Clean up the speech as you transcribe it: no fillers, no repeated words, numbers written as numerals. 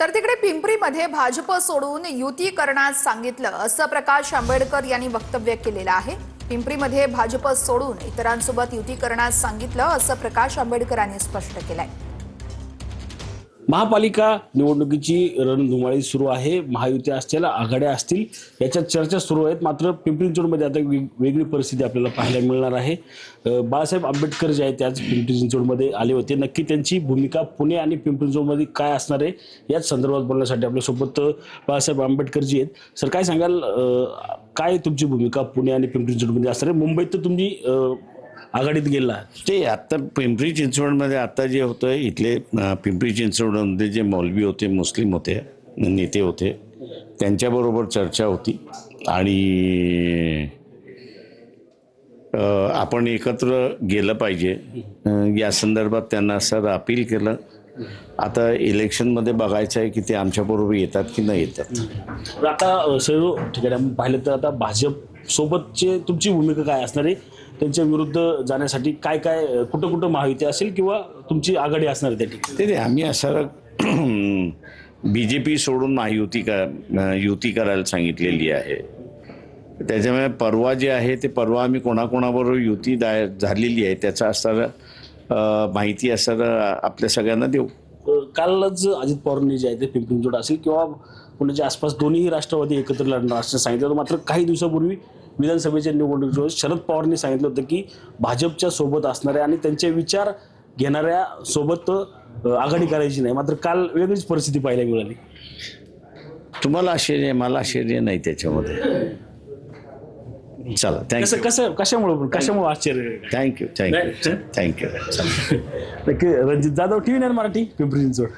तर तिकडे पिंपरीमध्ये भाजप सोडून युती करण्यास सांगितलं असं प्रकाश आंबेडकर यांनी वक्तव्य केलेलं आहे। पिंपरीमध्ये भाजप सोडून इतरांसोबत युती करण्यास सांगितलं असं प्रकाश आंबेडकरांनी स्पष्ट केलंय। महापालिका निवडणुकीची रणधुमाळी सुरू आहे। महायुती असतील, आघाड्या असतील, याच्यात चर्चा सुरू आहेत। मात्र पिंपरी चिंचवडमध्ये आता वेगळी परिस्थिती आपल्याला पाहायला मिळणार आहे। बाळासाहेब आंबेडकर जे आहेत त्याच पिंपरी चिंचवडमध्ये आले होते। नक्की त्यांची भूमिका पुणे आणि पिंपरी चिंचवडमध्ये काय असणार आहे याच संदर्भात बोलण्यासाठी आपल्यासोबत बाळासाहेब आंबेडकर जी आहेत। सर, काय सांगाल, काय तुमची भूमिका पुणे आणि पिंपरी चिंचवडमध्ये असणार आहे? मुंबईत तर तुम्ही आघाडीत गेला ते आता पिंपरी चिंचवडमध्ये आता जे होतं, इथले पिंपरी चिंचवडमध्ये जे मौलवी होते, मुस्लिम होते, नेते होते, त्यांच्याबरोबर चर्चा होती आणि आपण एकत्र गेलं पाहिजे या संदर्भात त्यांना सर अपील केलं। आता इलेक्शनमध्ये बघायचं आहे की ते आमच्याबरोबर येतात की नाही येतात। आता सर्व ठिकाणी पाहिलं तर आता भाजप सोबतचे तुमची भूमिका काय असणार आहे? त्यांच्या विरुद्ध जाण्यासाठी काय काय कुठं कुठं महायुती असेल किंवा तुमची आघाडी असणार आहे त्या ठिकाणी? ते आम्ही असं BJP सोडून युती करायला सांगितलेली आहे। त्याच्यामुळे परवा जे आहे ते परवा आम्ही कोणाकोणाबरोबर युती झालेली आहे त्याचा असणारा माहिती असणारा आपल्या सगळ्यांना देऊ। कालच अजित पवारांनी जे आहे ते पिंपरी चिंचवड असेल किंवा पुण्याच्या आसपास दोन्ही राष्ट्रवादी एकत्र लढणार असं सांगितलं होतं। मात्र काही दिवसापूर्वी विधानसभेच्या निवडणुकीच्या शरद पवारांनी सांगितलं होतं की भाजपच्या सोबत असणाऱ्या आणि त्यांचे विचार घेणाऱ्या सोबत आघाडी करायची नाही। मात्र काल वेगळीच परिस्थिती पाहायला मिळाली। तुम्हाला आश्चर्य, मला आश्चर्य नाही त्याच्यामध्ये। चला, थँक्यू। कशामुळे आश्चर्य? थँक्यू। नक्की रणजित जाधव, TV9 मराठी, पिंपरी चिंचवड।